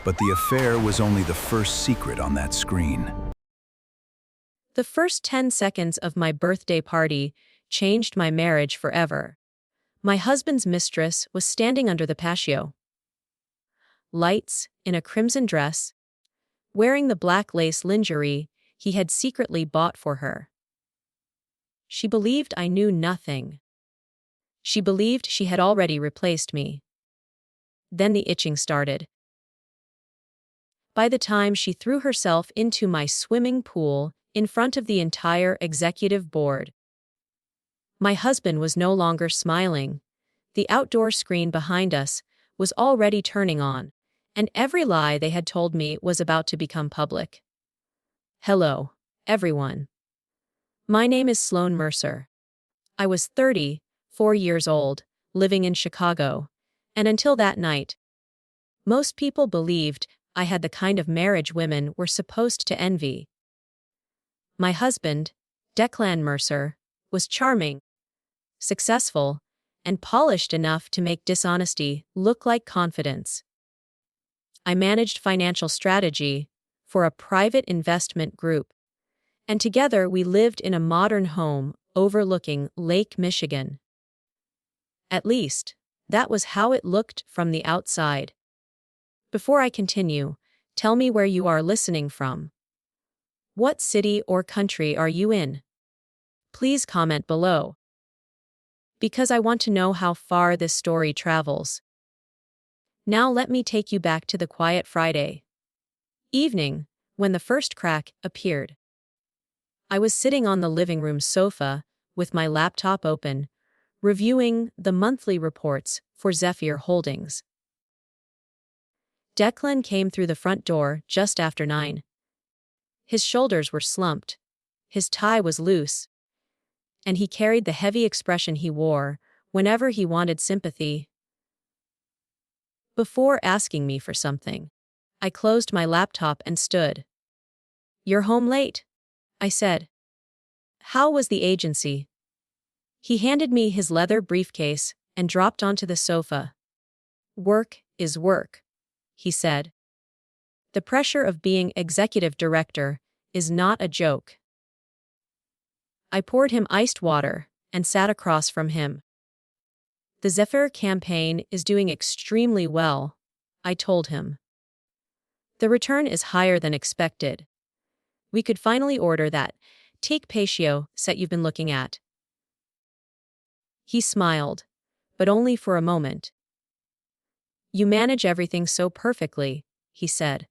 But the affair was only the first secret on that screen. The first 10 seconds of my birthday party changed my marriage forever. My husband's mistress was standing under the patio. Lights, in a crimson dress, wearing the black lace lingerie he had secretly bought for her. She believed I knew nothing. She believed she had already replaced me. Then the itching started. By the time she threw herself into my swimming pool in front of the entire executive board, my husband was no longer smiling. The outdoor screen behind us was already turning on, and every lie they had told me was about to become public. Hello, everyone. My name is Sloane Mercer. I was 34 years old, living in Chicago, and until that night, most people believed I had the kind of marriage women were supposed to envy. My husband, Declan Mercer, was charming, successful, and polished enough to make dishonesty look like confidence. I managed financial strategy for a private investment group, and together we lived in a modern home overlooking Lake Michigan. At least, that was how it looked from the outside. Before I continue, tell me where you are listening from. What city or country are you in? Please comment below, because I want to know how far this story travels. Now let me take you back to the quiet Friday evening, when the first crack appeared. I was sitting on the living room sofa, with my laptop open, reviewing the monthly reports for Zephyr Holdings. Declan came through the front door just after 9. His shoulders were slumped, his tie was loose, and he carried the heavy expression he wore whenever he wanted sympathy. Before asking me for something, I closed my laptop and stood. "You're home late," I said. "How was the agency?" He handed me his leather briefcase and dropped onto the sofa. "Work is work," he said. "The pressure of being executive director is not a joke." I poured him iced water and sat across from him. "The Zephyr campaign is doing extremely well," I told him. "The return is higher than expected. We could finally order that take patio set you've been looking at." He smiled, but only for a moment. "You manage everything so perfectly," he said.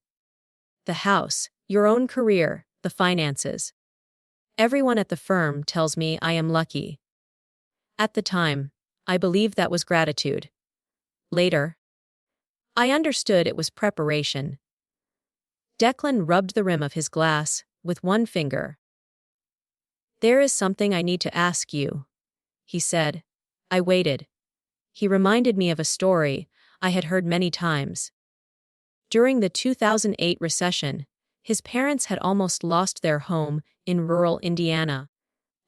"The house, your own career, the finances. Everyone at the firm tells me I am lucky." At the time, I believed that was gratitude. Later, I understood it was preparation. Declan rubbed the rim of his glass with one finger. "There is something I need to ask you," he said. I waited. He reminded me of a story I had heard many times. During the 2008 recession, his parents had almost lost their home in rural Indiana.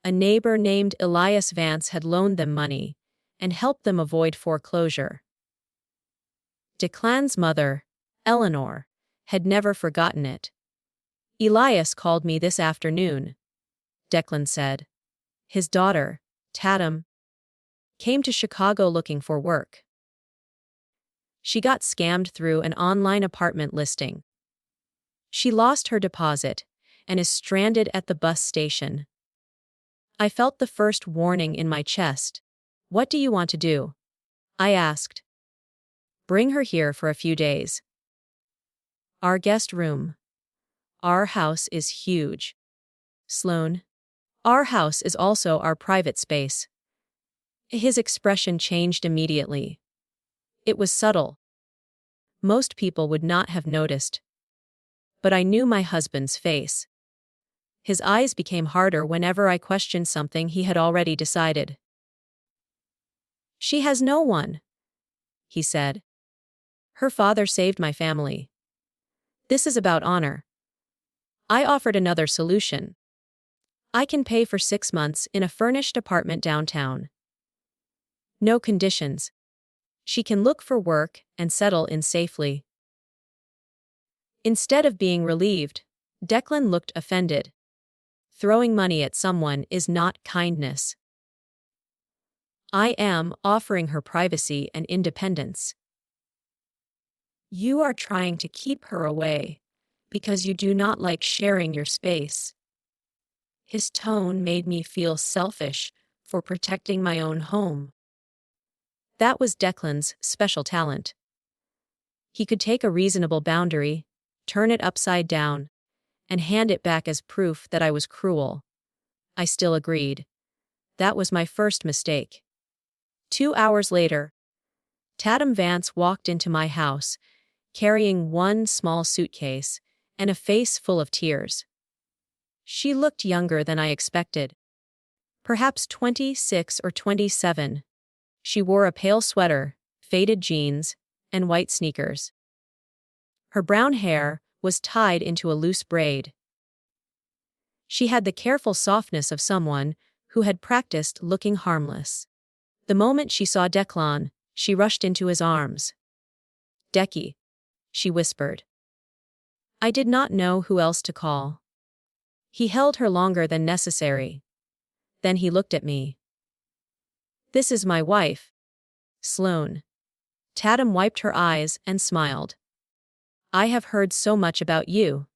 A neighbor named Elias Vance had loaned them money and helped them avoid foreclosure. Declan's mother, Eleanor, had never forgotten it. "Elias called me this afternoon," Declan said. "His daughter, Tatum, came to Chicago looking for work. She got scammed through an online apartment listing. She lost her deposit and is stranded at the bus station." I felt the first warning in my chest. "What do you want to do?" I asked. "Bring her here for a few days." "Our guest room. Our house is huge. Sloane, our house is also our private space." His expression changed immediately. It was subtle. Most people would not have noticed. But I knew my husband's face. His eyes became harder whenever I questioned something he had already decided. "She has no one," he said. "Her father saved my family. This is about honor." I offered another solution. "I can pay for 6 months in a furnished apartment downtown. No conditions. She can look for work and settle in safely. Instead of being relieved, Declan looked offended. Throwing money at someone is not kindness. I am offering her privacy and independence. You are trying to keep her away because you do not like sharing your space. His tone made me feel selfish for protecting my own home. That was Declan's special talent. He could take a reasonable boundary, turn it upside down, and hand it back as proof that I was cruel. I still agreed. That was my first mistake. 2 hours later, Tatum Vance walked into my house, carrying one small suitcase and a face full of tears. She looked younger than I expected. Perhaps 26 or 27. She wore a pale sweater, faded jeans, and white sneakers. Her brown hair was tied into a loose braid. She had the careful softness of someone who had practiced looking harmless. The moment she saw Declan, she rushed into his arms. "Decky," she whispered. I did not know who else to call. He held her longer than necessary. Then he looked at me. "This is my wife, Sloane." Tatum wiped her eyes and smiled. "I have heard so much about you."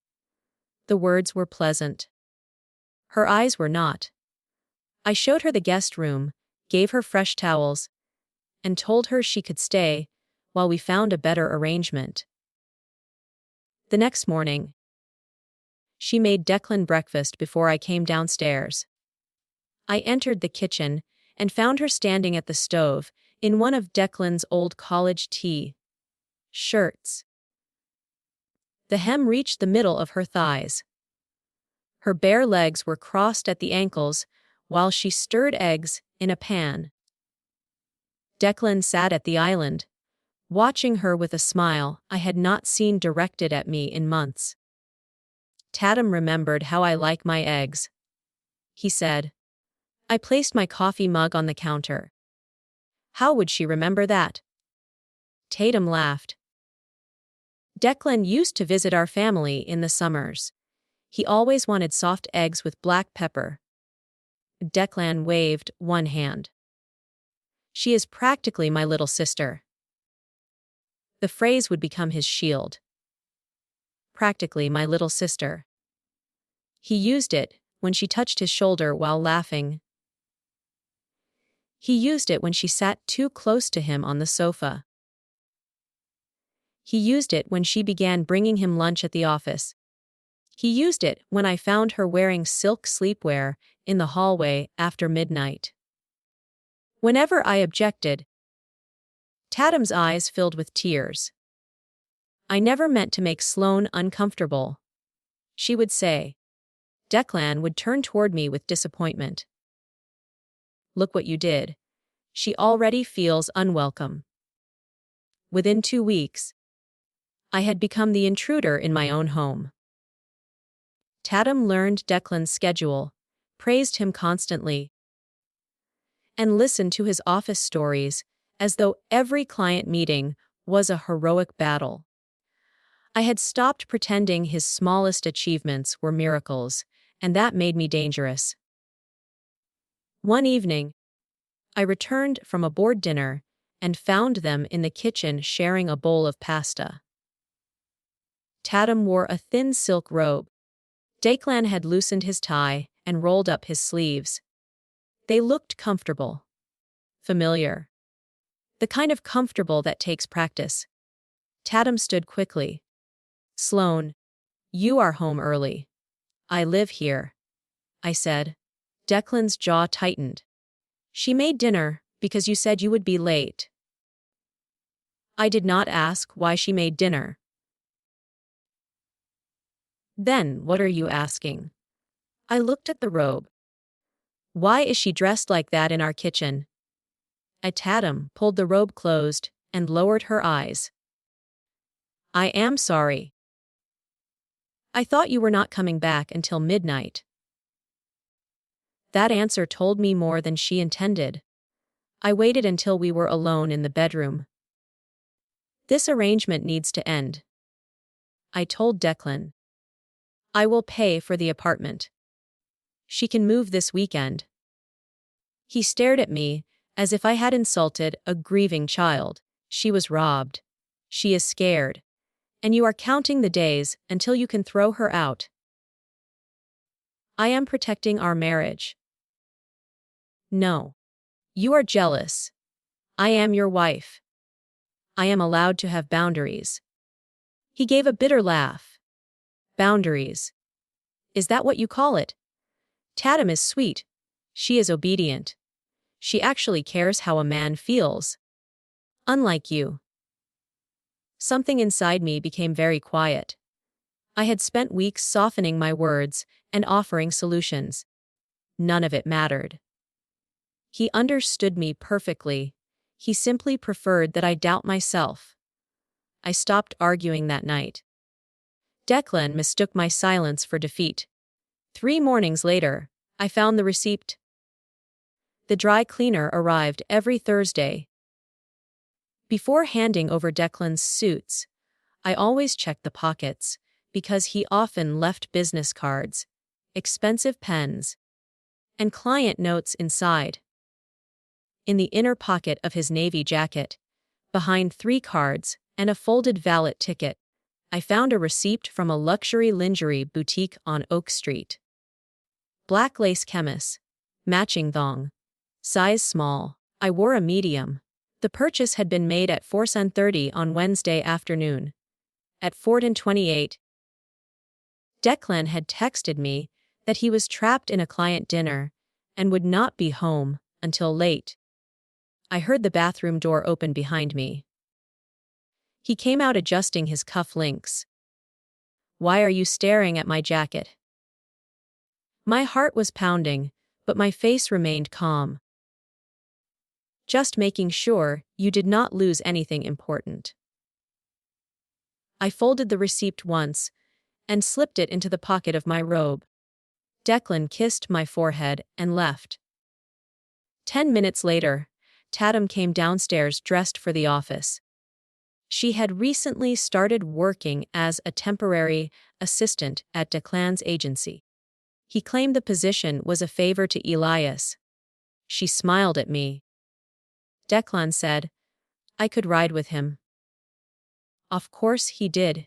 The words were pleasant. Her eyes were not. I showed her the guest room, gave her fresh towels, and told her she could stay while we found a better arrangement. The next morning, she made Declan breakfast before I came downstairs. I entered the kitchen and found her standing at the stove in one of Declan's old college shirts. The hem reached the middle of her thighs. Her bare legs were crossed at the ankles while she stirred eggs in a pan. Declan sat at the island, watching her with a smile I had not seen directed at me in months. Tatum remembered how I like my eggs, he said. I placed my coffee mug on the counter. How would she remember that? Tatum laughed. Declan used to visit our family in the summers. He always wanted soft eggs with black pepper. Declan waved one hand. She is practically my little sister. The phrase would become his shield. Practically my little sister. He used it when she touched his shoulder while laughing. He used it when she sat too close to him on the sofa. He used it when she began bringing him lunch at the office. He used it when I found her wearing silk sleepwear in the hallway after midnight. Whenever I objected, Tatum's eyes filled with tears. I never meant to make Sloane uncomfortable, she would say. Declan would turn toward me with disappointment. Look what you did. She already feels unwelcome. Within 2 weeks, I had become the intruder in my own home. Tatum learned Declan's schedule, praised him constantly, and listened to his office stories as though every client meeting was a heroic battle. I had stopped pretending his smallest achievements were miracles, and that made me dangerous. One evening, I returned from a board dinner and found them in the kitchen sharing a bowl of pasta. Tatum wore a thin silk robe. Declan had loosened his tie and rolled up his sleeves. They looked comfortable. Familiar. The kind of comfortable that takes practice. Tatum stood quickly. Sloane, you are home early. I live here, I said. Declan's jaw tightened. She made dinner because you said you would be late. I did not ask why she made dinner. Then what are you asking? I looked at the robe. Why is she dressed like that in our kitchen? Tatum pulled the robe closed and lowered her eyes. I am sorry. I thought you were not coming back until midnight. That answer told me more than she intended. I waited until we were alone in the bedroom. This arrangement needs to end, I told Declan. I will pay for the apartment. She can move this weekend. He stared at me, as if I had insulted a grieving child. She was robbed. She is scared. And you are counting the days until you can throw her out. I am protecting our marriage. No. You are jealous. I am your wife. I am allowed to have boundaries. He gave a bitter laugh. Boundaries. Is that what you call it? Tatum is sweet. She is obedient. She actually cares how a man feels. Unlike you. Something inside me became very quiet. I had spent weeks softening my words and offering solutions. None of it mattered. He understood me perfectly. He simply preferred that I doubt myself. I stopped arguing that night. Declan mistook my silence for defeat. 3 mornings later, I found the receipt. The dry cleaner arrived every Thursday. Before handing over Declan's suits, I always checked the pockets, because he often left business cards, expensive pens, and client notes inside. In the inner pocket of his navy jacket, behind 3 cards and a folded valet ticket, I found a receipt from a luxury lingerie boutique on Oak Street. Black lace chemise, matching thong, size small. I wore a medium. The purchase had been made at 4:30 on Wednesday afternoon. At 4:28, Declan had texted me that he was trapped in a client dinner and would not be home until late. I heard the bathroom door open behind me. He came out adjusting his cuff links. "Why are you staring at my jacket?" My heart was pounding, but my face remained calm. "Just making sure you did not lose anything important." I folded the receipt once and slipped it into the pocket of my robe. Declan kissed my forehead and left. 10 minutes later, Tatum came downstairs dressed for the office. She had recently started working as a temporary assistant at Declan's agency. He claimed the position was a favor to Elias. She smiled at me. Declan said, I could ride with him. Of course he did.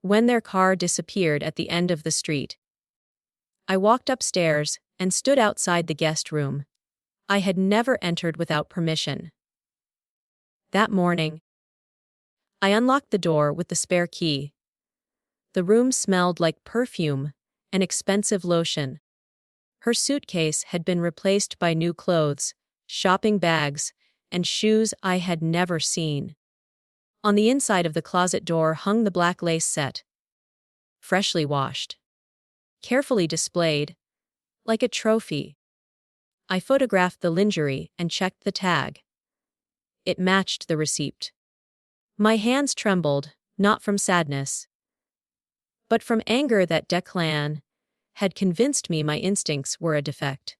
When their car disappeared at the end of the street, I walked upstairs and stood outside the guest room. I had never entered without permission. That morning, I unlocked the door with the spare key. The room smelled like perfume and expensive lotion. Her suitcase had been replaced by new clothes, shopping bags, and shoes I had never seen. On the inside of the closet door hung the black lace set, freshly washed, carefully displayed, like a trophy. I photographed the lingerie and checked the tag. It matched the receipt. My hands trembled, not from sadness, but from anger that Declan had convinced me my instincts were a defect.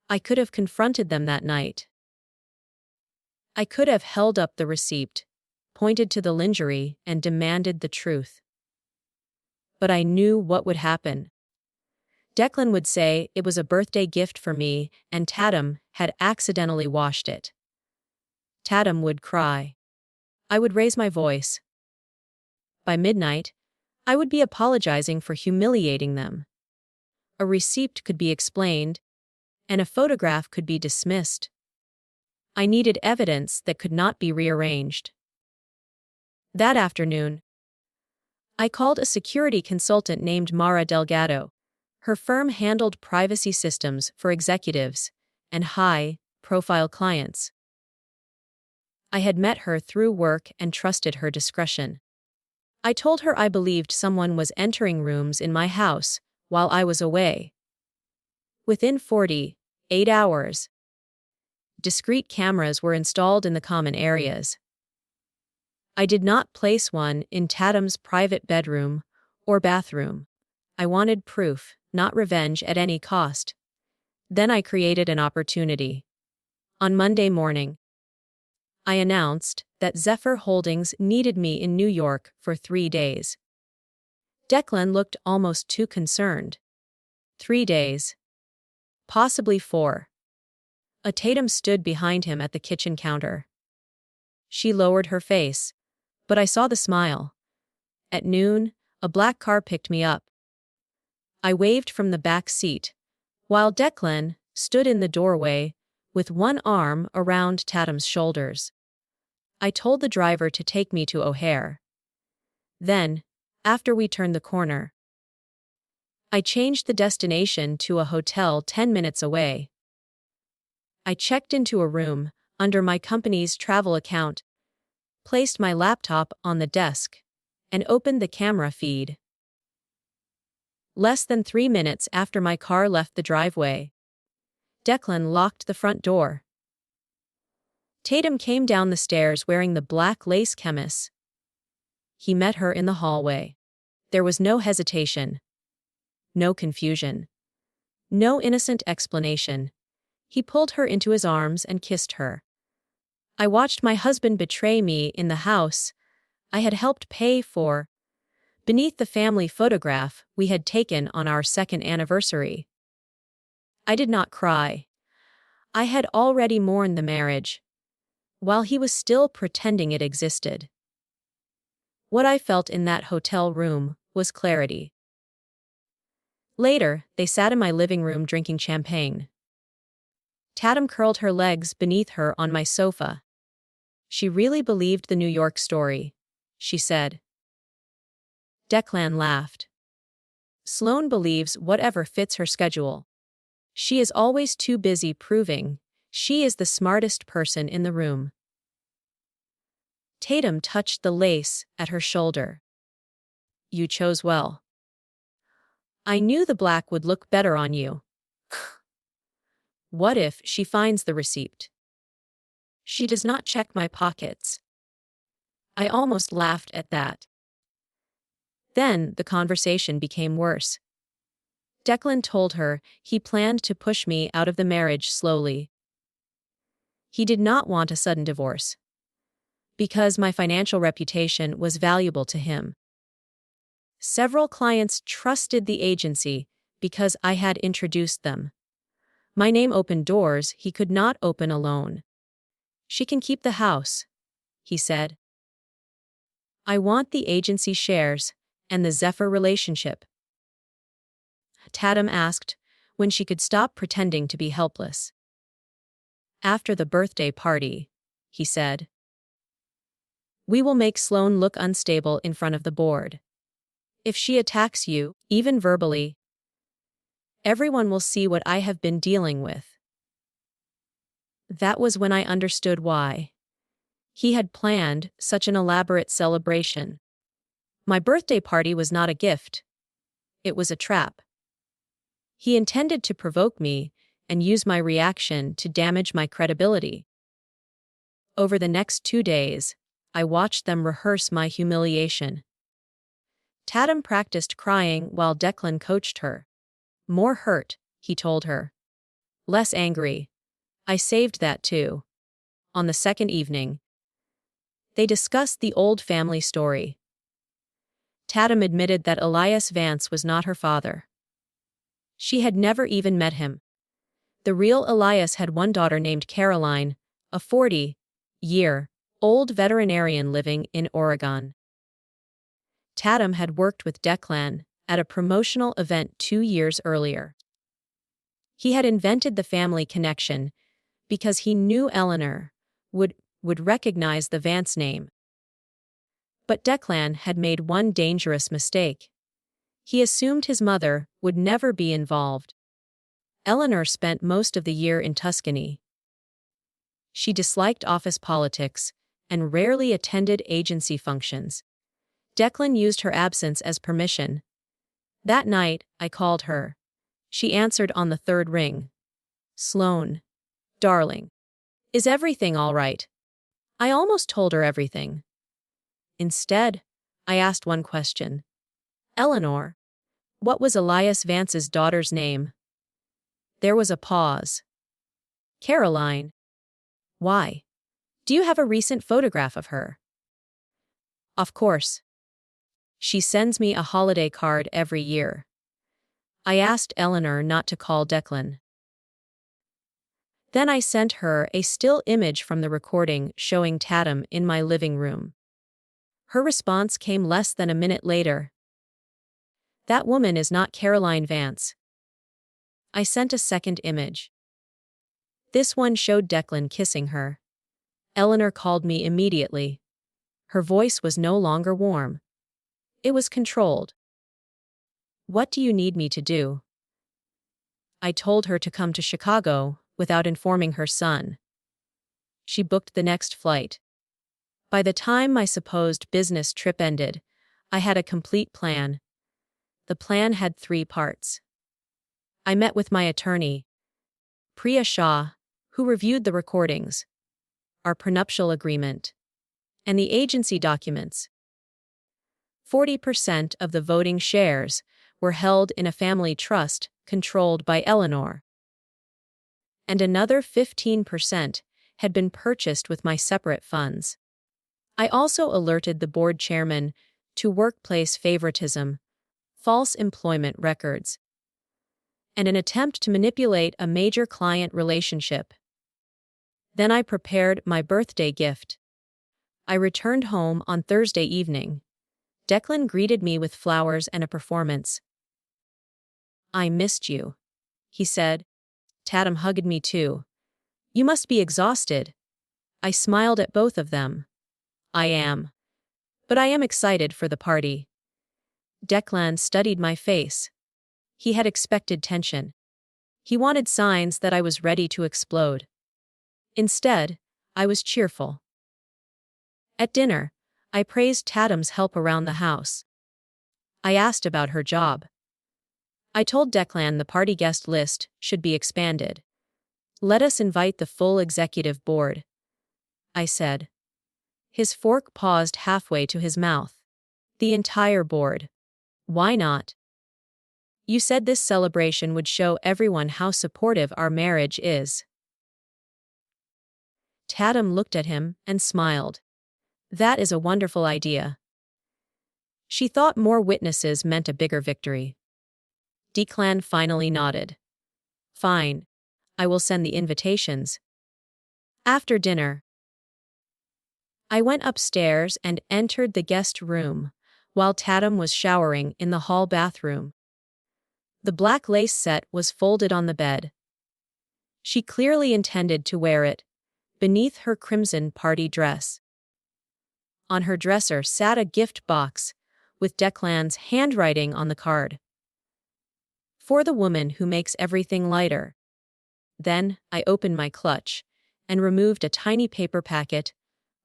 I could have confronted them that night. I could have held up the receipt, pointed to the lingerie, and demanded the truth. But I knew what would happen. Declan would say it was a birthday gift for me and Tatum had accidentally washed it. Tatum would cry. I would raise my voice. By midnight, I would be apologizing for humiliating them. A receipt could be explained, and a photograph could be dismissed. I needed evidence that could not be rearranged. That afternoon, I called a security consultant named Mara Delgado. Her firm handled privacy systems for executives and high-profile clients. I had met her through work and trusted her discretion. I told her I believed someone was entering rooms in my house while I was away. Within 48 hours, discrete cameras were installed in the common areas. I did not place one in Tatum's private bedroom or bathroom. I wanted proof, not revenge at any cost. Then I created an opportunity. On Monday morning, I announced that Zephyr Holdings needed me in New York for 3 days. Declan looked almost too concerned. 3 days. Possibly 4. A Tatum stood behind him at the kitchen counter. She lowered her face, but I saw the smile. At noon, a black car picked me up. I waved from the back seat, while Declan stood in the doorway with one arm around Tatum's shoulders. I told the driver to take me to O'Hare. Then, after we turned the corner, I changed the destination to a hotel 10 minutes away. I checked into a room under my company's travel account, placed my laptop on the desk, and opened the camera feed. Less than 3 minutes after my car left the driveway, Declan locked the front door. Tatum came down the stairs wearing the black lace chemise. He met her in the hallway. There was no hesitation, no confusion, no innocent explanation. He pulled her into his arms and kissed her. I watched my husband betray me in the house I had helped pay for, beneath the family photograph we had taken on our 2nd anniversary. I did not cry. I had already mourned the marriage, while he was still pretending it existed. What I felt in that hotel room was clarity. Later, they sat in my living room drinking champagne. Tatum curled her legs beneath her on my sofa. She really believed the New York story, she said. Declan laughed. Sloane believes whatever fits her schedule. She is always too busy proving she is the smartest person in the room. Tatum touched the lace at her shoulder. You chose well. I knew the black would look better on you. What if she finds the receipt? She does not check my pockets. I almost laughed at that. Then the conversation became worse. Declan told her he planned to push me out of the marriage slowly. He did not want a sudden divorce, because my financial reputation was valuable to him. Several clients trusted the agency because I had introduced them. My name opened doors he could not open alone. She can keep the house, he said. I want the agency shares and the Zephyr relationship. Tatum asked when she could stop pretending to be helpless. After the birthday party, he said. We will make Sloane look unstable in front of the board. If she attacks you, even verbally, everyone will see what I have been dealing with. That was when I understood why he had planned such an elaborate celebration. My birthday party was not a gift. It was a trap. He intended to provoke me and use my reaction to damage my credibility. Over the next 2 days, I watched them rehearse my humiliation. Tatum practiced crying while Declan coached her. More hurt, he told her. Less angry. I saved that too. On the second evening, they discussed the old family story. Tatum admitted that Elias Vance was not her father. She had never even met him. The real Elias had one daughter named Caroline, a 40-year-old veterinarian living in Oregon. Tatum had worked with Declan at a promotional event 2 years earlier. He had invented the family connection because he knew Eleanor would recognize the Vance name. But Declan had made one dangerous mistake. He assumed his mother would never be involved. Eleanor spent most of the year in Tuscany. She disliked office politics and rarely attended agency functions. Declan used her absence as permission. That night, I called her. She answered on the 3rd ring. Sloane. Darling. Is everything all right? I almost told her everything. Instead, I asked one question. Eleanor. What was Elias Vance's daughter's name? There was a pause. Caroline. Why? Do you have a recent photograph of her? Of course. She sends me a holiday card every year. I asked Eleanor not to call Declan. Then I sent her a still image from the recording showing Tatum in my living room. Her response came less than a minute later. That woman is not Caroline Vance. I sent a second image. This one showed Declan kissing her. Eleanor called me immediately. Her voice was no longer warm. It was controlled. What do you need me to do? I told her to come to Chicago without informing her son. She booked the next flight. By the time my supposed business trip ended, I had a complete plan. The plan had 3 parts. I met with my attorney, Priya Shah, who reviewed the recordings, our prenuptial agreement, and the agency documents. 40% of the voting shares were held in a family trust controlled by Eleanor, and another 15% had been purchased with my separate funds. I also alerted the board chairman to workplace favoritism, false employment records, and an attempt to manipulate a major client relationship. Then I prepared my birthday gift. I returned home on Thursday evening. Declan greeted me with flowers and a performance. I missed you, he said. Tatum hugged me too. You must be exhausted. I smiled at both of them. I am. But I am excited for the party. Declan studied my face. He had expected tension. He wanted signs that I was ready to explode. Instead, I was cheerful. At dinner, I praised Tatum's help around the house. I asked about her job. I told Declan the party guest list should be expanded. Let us invite the full executive board, I said. His fork paused halfway to his mouth. The entire board. Why not? You said this celebration would show everyone how supportive our marriage is. Tatum looked at him and smiled. That is a wonderful idea. She thought more witnesses meant a bigger victory. Declan finally nodded. Fine. I will send the invitations. After dinner, I went upstairs and entered the guest room, while Tatum was showering in the hall bathroom. The black lace set was folded on the bed. She clearly intended to wear it, beneath her crimson party dress. On her dresser sat a gift box, with Declan's handwriting on the card. For the woman who makes everything lighter. Then I opened my clutch and removed a tiny paper packet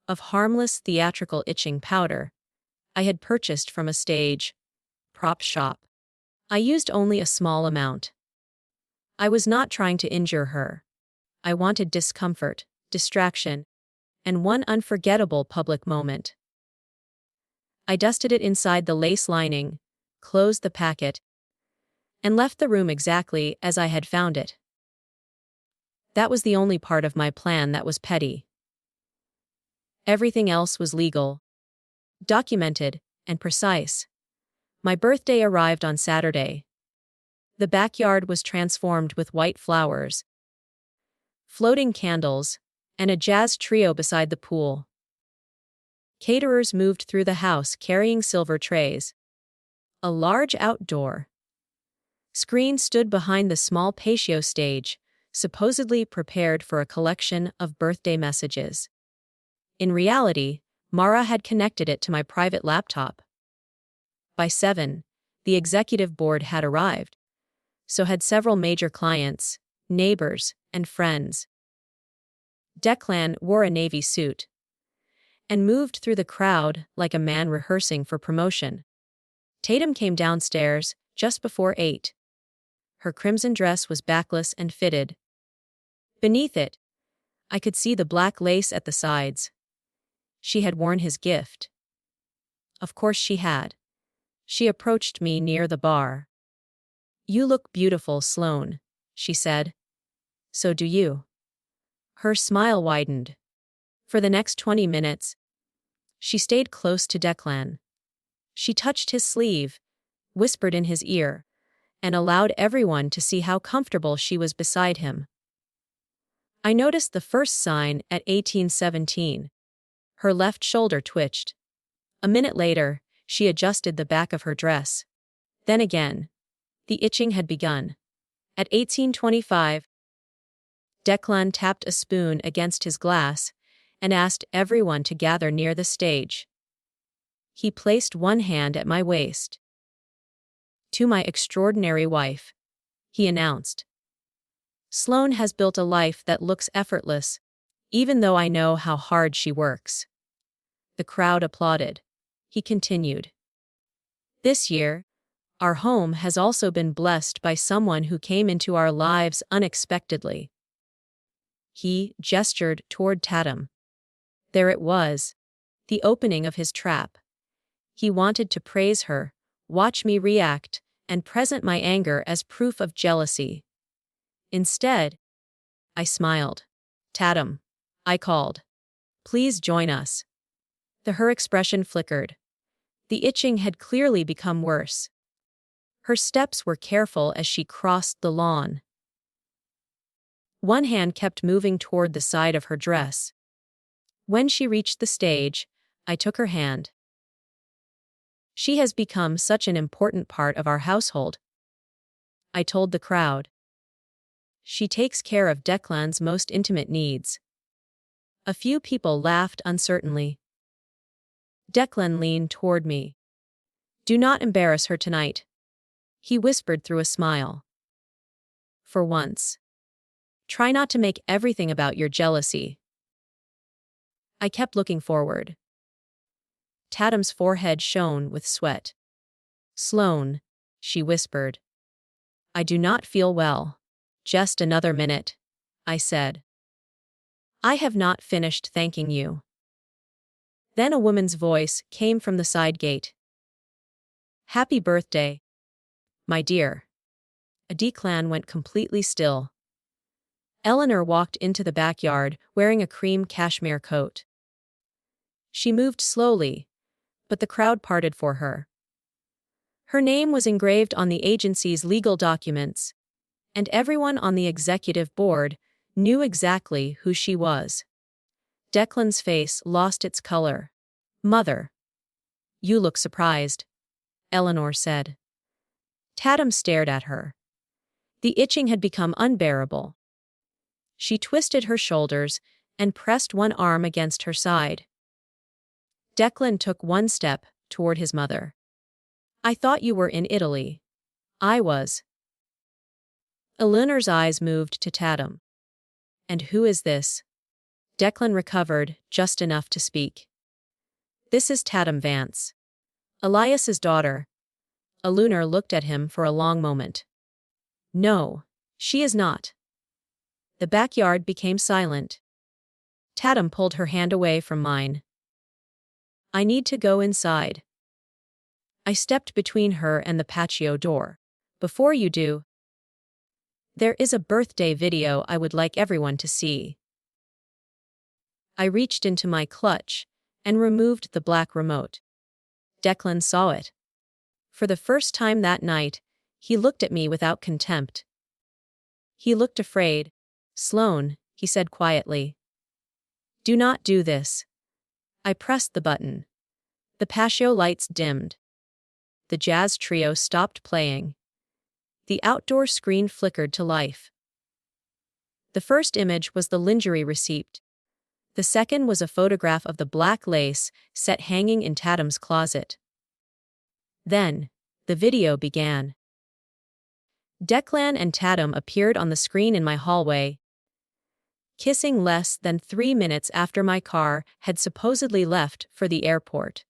of harmless theatrical itching powder I had purchased from a stage prop shop. I used only a small amount. I was not trying to injure her. I wanted discomfort, distraction, and one unforgettable public moment. I dusted it inside the lace lining, closed the packet, and left the room exactly as I had found it. That was the only part of my plan that was petty. Everything else was legal, documented, and precise. My birthday arrived on Saturday. The backyard was transformed with white flowers, floating candles, and a jazz trio beside the pool. Caterers moved through the house carrying silver trays. A large outdoor screen stood behind the small patio stage, supposedly prepared for a collection of birthday messages. In reality, Mara had connected it to my private laptop. By 7, the executive board had arrived. So had several major clients, neighbors, and friends. Declan wore a navy suit and moved through the crowd like a man rehearsing for promotion. Tatum came downstairs just before 8. Her crimson dress was backless and fitted. Beneath it, I could see the black lace at the sides. She had worn his gift. Of course she had. She approached me near the bar. You look beautiful, Sloane, she said. So do you. Her smile widened. For the next 20 minutes, she stayed close to Declan. She touched his sleeve, whispered in his ear, and allowed everyone to see how comfortable she was beside him. I noticed the first sign at 18:17. Her left shoulder twitched. A minute later, she adjusted the back of her dress. Then again, the itching had begun. At 18:25, Declan tapped a spoon against his glass and asked everyone to gather near the stage. He placed one hand at my waist. To my extraordinary wife, he announced. Sloane has built a life that looks effortless, even though I know how hard she works. The crowd applauded. He continued. This year, our home has also been blessed by someone who came into our lives unexpectedly. He gestured toward Tatum. There it was, the opening of his trap. He wanted to praise her, watch me react, and present my anger as proof of jealousy. Instead, I smiled. Tatum, I called. Please join us. Her expression flickered. The itching had clearly become worse. Her steps were careful as she crossed the lawn. One hand kept moving toward the side of her dress. When she reached the stage, I took her hand. She has become such an important part of our household, I told the crowd. She takes care of Declan's most intimate needs. A few people laughed uncertainly. Declan leaned toward me. Do not embarrass her tonight, he whispered through a smile. For once. Try not to make everything about your jealousy. I kept looking forward. Tatum's forehead shone with sweat. Sloane, she whispered. I do not feel well. Just another minute, I said. I have not finished thanking you. Then a woman's voice came from the side gate. Happy birthday, my dear. Declan went completely still. Eleanor walked into the backyard wearing a cream cashmere coat. She moved slowly, but the crowd parted for her. Her name was engraved on the agency's legal documents, and everyone on the executive board knew exactly who she was. Declan's face lost its color. Mother. You look surprised, Eleanor said. Tatum stared at her. The itching had become unbearable. She twisted her shoulders and pressed one arm against her side. Declan took one step toward his mother. I thought you were in Italy. I was. Eleanor's eyes moved to Tatum. And who is this? Declan recovered just enough to speak. This is Tatum Vance, Elias's daughter. Eleanor looked at him for a long moment. No, she is not. The backyard became silent. Tatum pulled her hand away from mine. I need to go inside. I stepped between her and the patio door. Before you do, there is a birthday video I would like everyone to see. I reached into my clutch and removed the black remote. Declan saw it. For the first time that night, he looked at me without contempt. He looked afraid. Sloane, he said quietly. Do not do this. I pressed the button. The patio lights dimmed. The jazz trio stopped playing. The outdoor screen flickered to life. The first image was the lingerie receipt. The second was a photograph of the black lace set hanging in Tatum's closet. Then, the video began. Declan and Tatum appeared on the screen in my hallway, kissing less than 3 minutes after my car had supposedly left for the airport.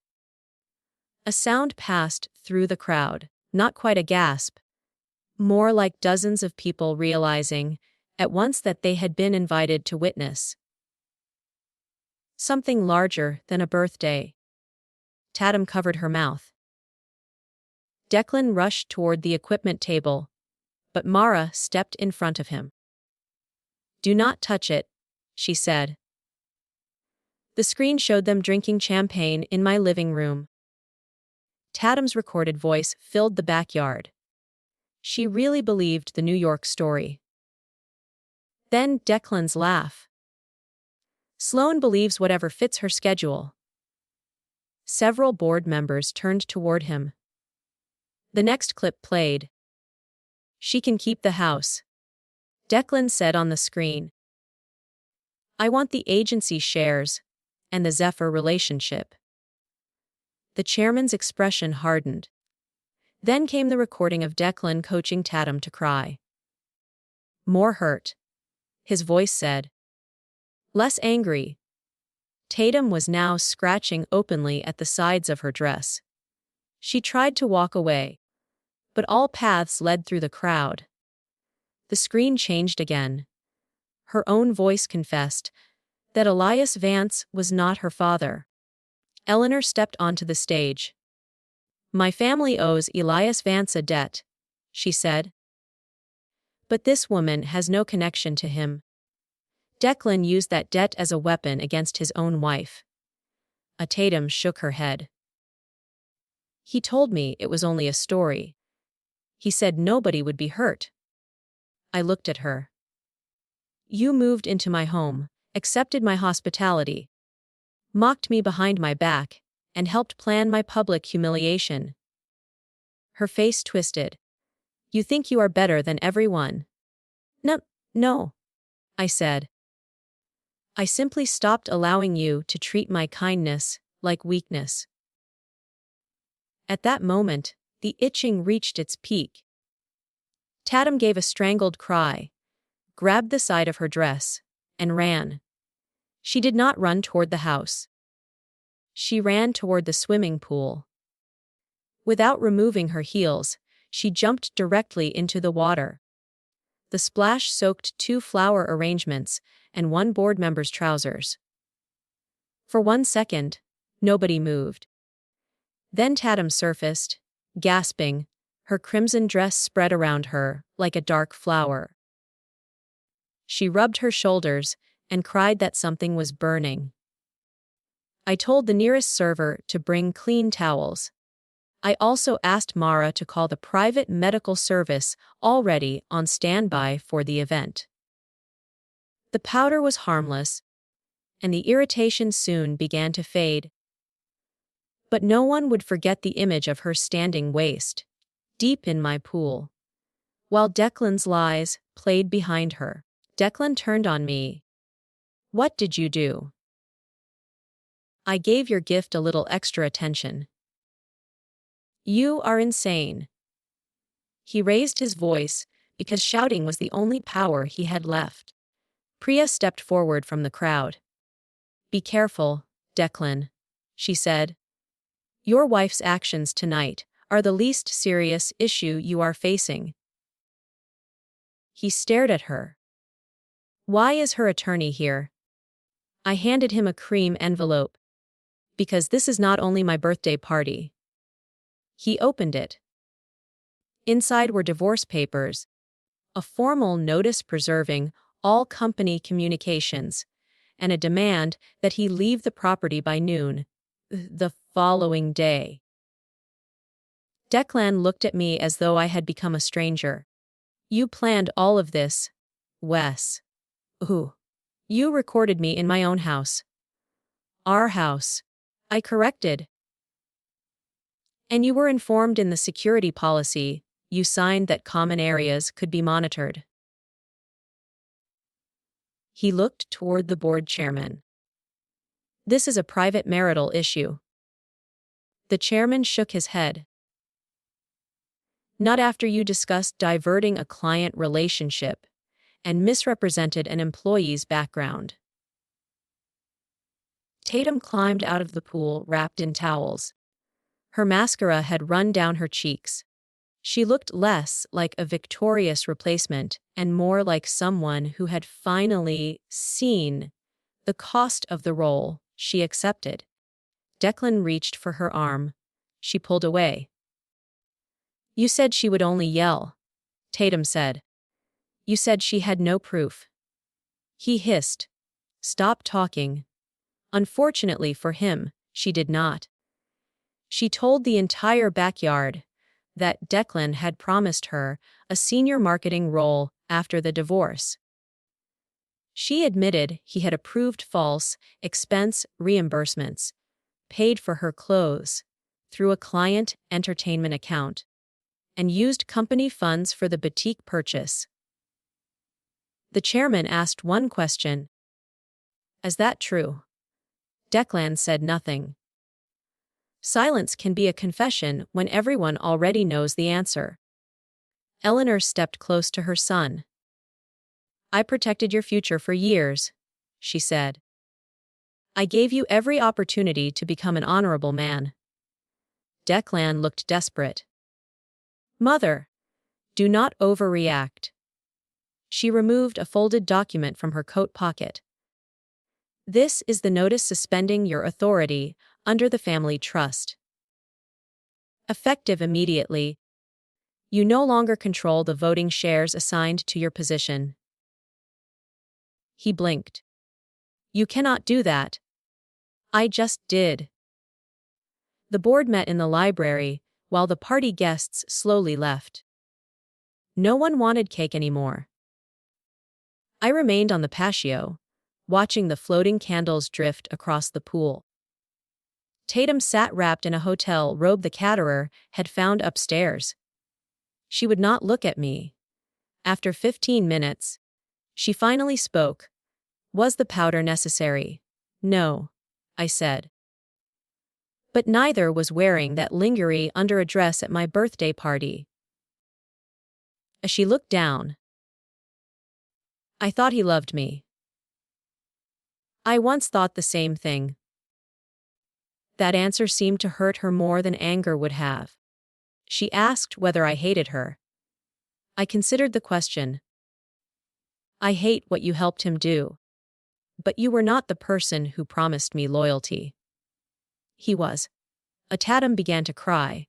A sound passed through the crowd, not quite a gasp, more like dozens of people realizing at once that they had been invited to witness something larger than a birthday. Tatum covered her mouth. Declan rushed toward the equipment table, but Mara stepped in front of him. "Do not touch it," she said. The screen showed them drinking champagne in my living room. Tatum's recorded voice filled the backyard. She really believed the New York story. Then Declan's laugh. "Sloane believes whatever fits her schedule." Several board members turned toward him. The next clip played. "She can keep the house," Declan said on the screen. "I want the agency shares and the Zephyr relationship." The chairman's expression hardened. Then came the recording of Declan coaching Tatum to cry. "More hurt," his voice said. "Less angry." Tatum was now scratching openly at the sides of her dress. She tried to walk away, but all paths led through the crowd. The screen changed again. Her own voice confessed that Elias Vance was not her father. Eleanor stepped onto the stage. "My family owes Elias Vance a debt," she said. "But this woman has no connection to him." Declan used that debt as a weapon against his own wife. Tatum shook her head. "He told me it was only a story. He said nobody would be hurt." I looked at her. "You moved into my home, accepted my hospitality, mocked me behind my back, and helped plan my public humiliation." Her face twisted. "You think you are better than everyone?" No, I said. "I simply stopped allowing you to treat my kindness like weakness." At that moment, the itching reached its peak. Tatum gave a strangled cry, grabbed the side of her dress, and ran. She did not run toward the house. She ran toward the swimming pool. Without removing her heels, she jumped directly into the water. The splash soaked 2 flower arrangements and 1 board member's trousers. For 1 second, nobody moved. Then Tatum surfaced, gasping, her crimson dress spread around her like a dark flower. She rubbed her shoulders and cried that something was burning. I told the nearest server to bring clean towels. I also asked Mara to call the private medical service already on standby for the event. The powder was harmless, and the irritation soon began to fade. But no one would forget the image of her standing waist, deep in my pool, while Declan's lies played behind her. Declan turned on me. "What did you do?" "I gave your gift a little extra attention." "You are insane." He raised his voice because shouting was the only power he had left. Priya stepped forward from the crowd. "Be careful, Declan," she said. "Your wife's actions tonight are the least serious issue you are facing." He stared at her. "Why is her attorney here?" I handed him a cream envelope. "Because this is not only my birthday party." He opened it. Inside were divorce papers, a formal notice preserving all company communications, and a demand that he leave the property by noon the following day. Declan looked at me as though I had become a stranger. "You planned all of this, Wes." "Ooh. You recorded me in my own house." "Our house," I corrected. "And you were informed in the security policy you signed that common areas could be monitored." He looked toward the board chairman. "This is a private marital issue." The chairman shook his head. "Not after you discussed diverting a client relationship and misrepresented an employee's background." Tatum climbed out of the pool wrapped in towels. Her mascara had run down her cheeks. She looked less like a victorious replacement and more like someone who had finally seen the cost of the role she accepted. Declan reached for her arm. She pulled away. "You said she would only yell." Tatum said. You said she had no proof. He hissed. Stop talking. Unfortunately for him, she did not. She told the entire backyard that Declan had promised her a senior marketing role after the divorce. She admitted he had approved false expense reimbursements, paid for her clothes through a client entertainment account, and used company funds for the boutique purchase. The chairman asked one question. Is that true? Declan said nothing. Silence can be a confession when everyone already knows the answer. Eleanor stepped close to her son. I protected your future for years, she said. I gave you every opportunity to become an honorable man. Declan looked desperate. Mother, do not overreact. She removed a folded document from her coat pocket. This is the notice suspending your authority under the family trust. Effective immediately. You no longer control the voting shares assigned to your position. He blinked. You cannot do that. I just did. The board met in the library while the party guests slowly left. No one wanted cake anymore. I remained on the patio, watching the floating candles drift across the pool. Tatum sat wrapped in a hotel robe the caterer had found upstairs. She would not look at me. After 15 minutes, she finally spoke. Was the powder necessary? No, I said. But neither was wearing that lingerie under a dress at my birthday party. As she looked down, I thought he loved me. I once thought the same thing. That answer seemed to hurt her more than anger would have. She asked whether I hated her. I considered the question. I hate what you helped him do. But you were not the person who promised me loyalty. He was. Tatum began to cry.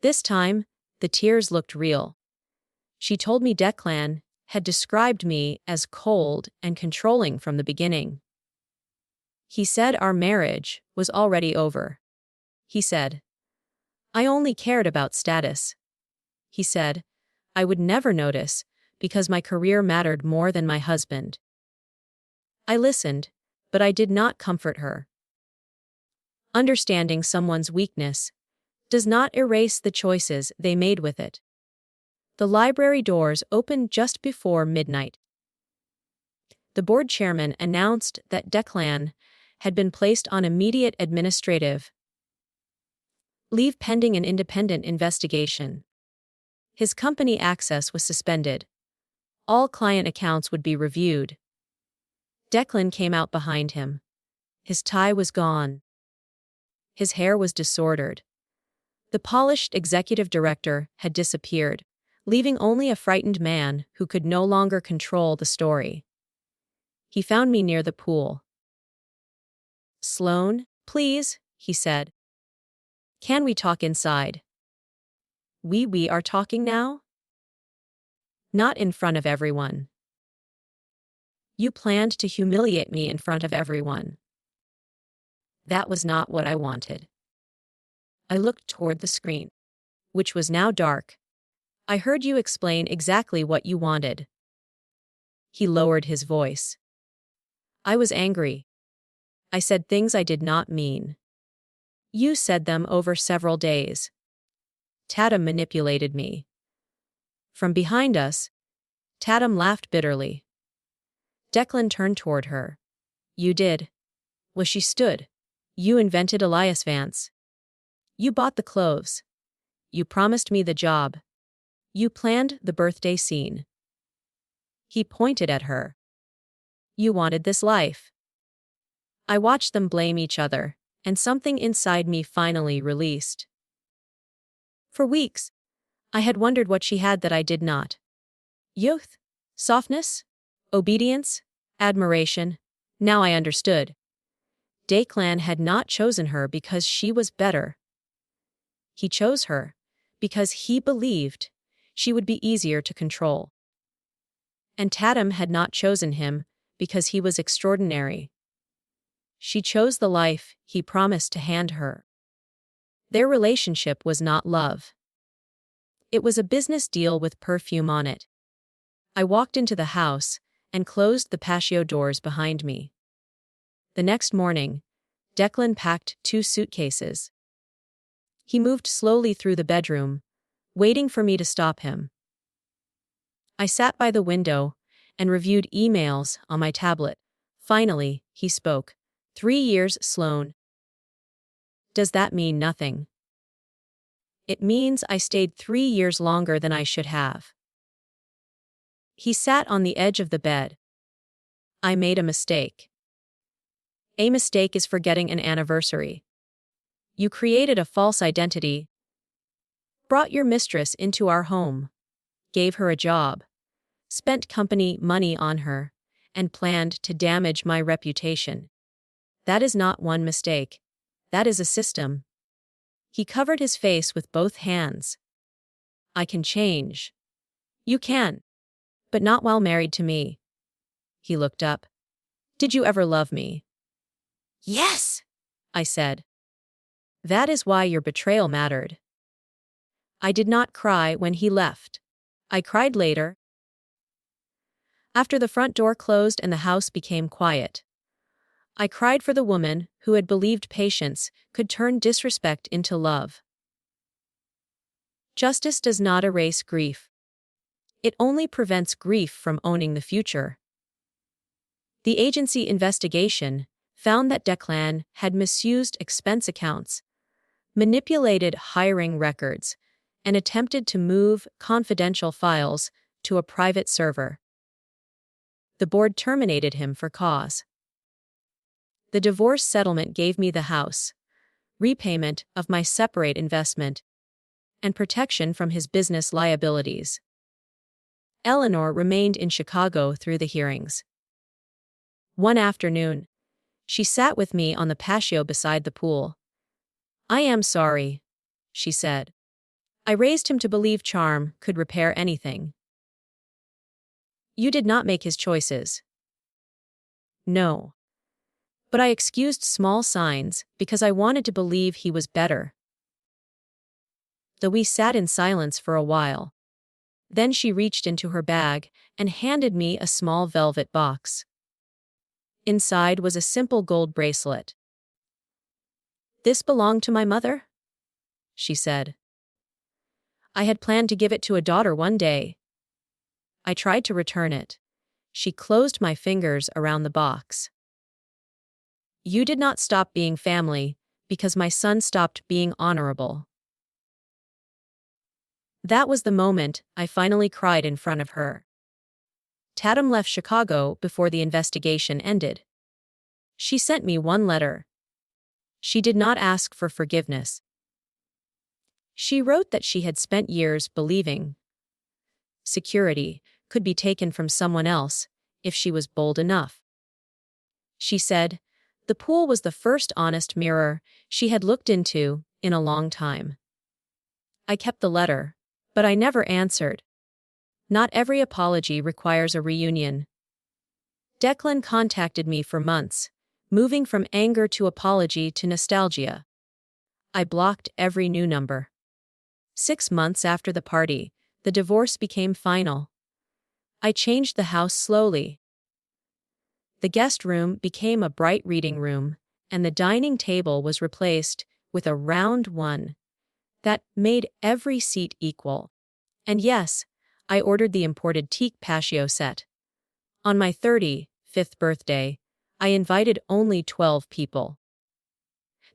This time, the tears looked real. She told me Declan had described me as cold and controlling from the beginning. He said our marriage was already over. He said, I only cared about status. He said, I would never notice because my career mattered more than my husband. I listened, but I did not comfort her. Understanding someone's weakness does not erase the choices they made with it. The library doors opened just before midnight. The board chairman announced that Declan had been placed on immediate administrative leave pending an independent investigation. His company access was suspended. All client accounts would be reviewed. Declan came out behind him. His tie was gone. His hair was disordered. The polished executive director had disappeared, leaving only a frightened man who could no longer control the story. He found me near the pool. Sloane, please, he said. Can we talk inside? We are talking now? Not in front of everyone. You planned to humiliate me in front of everyone. That was not what I wanted. I looked toward the screen, which was now dark. I heard you explain exactly what you wanted. He lowered his voice. I was angry. I said things I did not mean. You said them over several days. Tatum manipulated me. From behind us, Tatum laughed bitterly. Declan turned toward her. You did. Well, she stood. You invented Elias Vance. You bought the clothes. You promised me the job. You planned the birthday scene. He pointed at her. You wanted this life. I watched them blame each other, and something inside me finally released. For weeks, I had wondered what she had that I did not. Youth, softness, obedience, admiration. Now I understood. Declan had not chosen her because she was better. He chose her because he believed she would be easier to control. And Tatum had not chosen him because he was extraordinary. She chose the life he promised to hand her. Their relationship was not love. It was a business deal with perfume on it. I walked into the house and closed the patio doors behind me. The next morning, Declan packed 2 suitcases. He moved slowly through the bedroom, waiting for me to stop him. I sat by the window and reviewed emails on my tablet. Finally, he spoke. 3 years, Sloan. Does that mean nothing? It means I stayed 3 years longer than I should have. He sat on the edge of the bed. I made a mistake. A mistake is forgetting an anniversary. You created a false identity, brought your mistress into our home, gave her a job, spent company money on her, and planned to damage my reputation. That is not one mistake. That is a system. He covered his face with both hands. I can change. You can. But not while married to me. He looked up. Did you ever love me? Yes, I said. That is why your betrayal mattered. I did not cry when he left. I cried later. After the front door closed and the house became quiet. I cried for the woman who had believed patience could turn disrespect into love. Justice does not erase grief. It only prevents grief from owning the future. The agency investigation found that Declan had misused expense accounts, manipulated hiring records, and attempted to move confidential files to a private server. The board terminated him for cause. The divorce settlement gave me the house, repayment of my separate investment, and protection from his business liabilities. Eleanor remained in Chicago through the hearings. One afternoon, she sat with me on the patio beside the pool. I am sorry, she said. I raised him to believe charm could repair anything. You did not make his choices. No. But I excused small signs because I wanted to believe he was better. Though we sat in silence for a while. Then she reached into her bag and handed me a small velvet box. Inside was a simple gold bracelet. This belonged to my mother? She said. I had planned to give it to a daughter one day. I tried to return it. She closed my fingers around the box. You did not stop being family because my son stopped being honorable. That was the moment I finally cried in front of her. Tatum left Chicago before the investigation ended. She sent me one letter. She did not ask for forgiveness. She wrote that she had spent years believing security could be taken from someone else if she was bold enough. She said the pool was the first honest mirror she had looked into in a long time. I kept the letter, but I never answered. Not every apology requires a reunion. Declan contacted me for months, moving from anger to apology to nostalgia. I blocked every new number. 6 months after the party, the divorce became final. I changed the house slowly. The guest room became a bright reading room, and the dining table was replaced with a round one that made every seat equal. And yes, I ordered the imported teak patio set. On my 35th birthday, I invited only 12 people.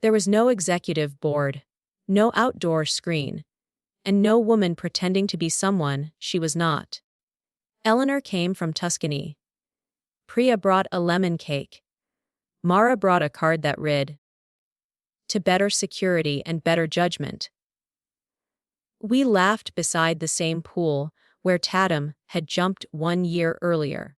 There was no executive board, no outdoor screen, and no woman pretending to be someone she was not. Eleanor came from Tuscany. Priya brought a lemon cake. Mara brought a card that read, "To better security and better judgment." We laughed beside the same pool where Tatum had jumped 1 year earlier.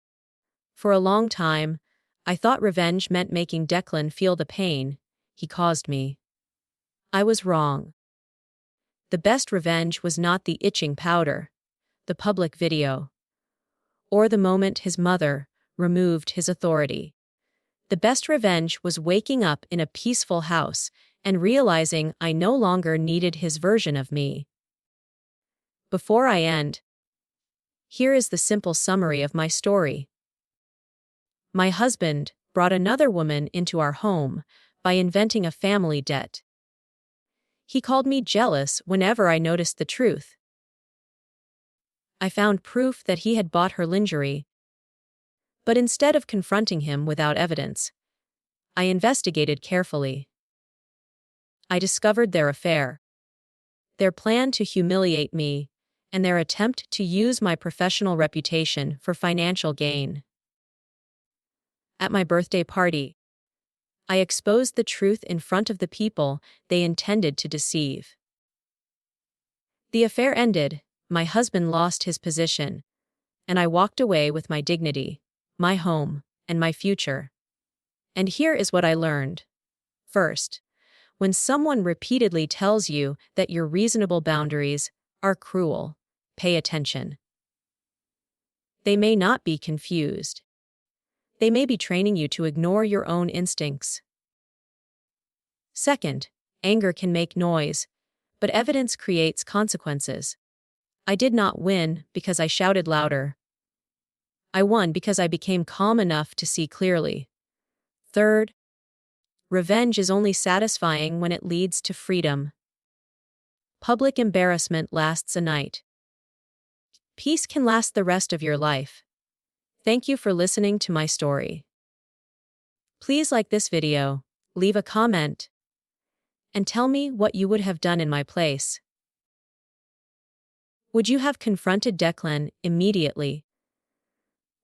For a long time, I thought revenge meant making Declan feel the pain he caused me. I was wrong. The best revenge was not the itching powder, the public video, or the moment his mother removed his authority. The best revenge was waking up in a peaceful house and realizing I no longer needed his version of me. Before I end, here is the simple summary of my story. My husband brought another woman into our home by inventing a family debt. He called me jealous whenever I noticed the truth. I found proof that he had bought her lingerie, but instead of confronting him without evidence, I investigated carefully. I discovered their affair, their plan to humiliate me, and their attempt to use my professional reputation for financial gain. At my birthday party, I exposed the truth in front of the people they intended to deceive. The affair ended, my husband lost his position, and I walked away with my dignity, my home, and my future. And here is what I learned. First, when someone repeatedly tells you that your reasonable boundaries are cruel, pay attention. They may not be confused. They may be training you to ignore your own instincts. Second, anger can make noise, but evidence creates consequences. I did not win because I shouted louder. I won because I became calm enough to see clearly. Third, revenge is only satisfying when it leads to freedom. Public embarrassment lasts a night. Peace can last the rest of your life. Thank you for listening to my story. Please like this video, leave a comment, and tell me what you would have done in my place. Would you have confronted Declan immediately?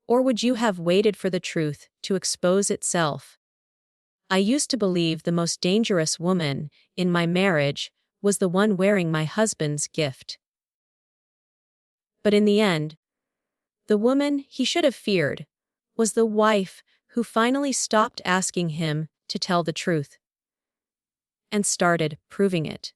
Or would you have waited for the truth to expose itself? I used to believe the most dangerous woman in my marriage was the one wearing my husband's gift. But in the end, the woman he should have feared was the wife who finally stopped asking him to tell the truth and started proving it.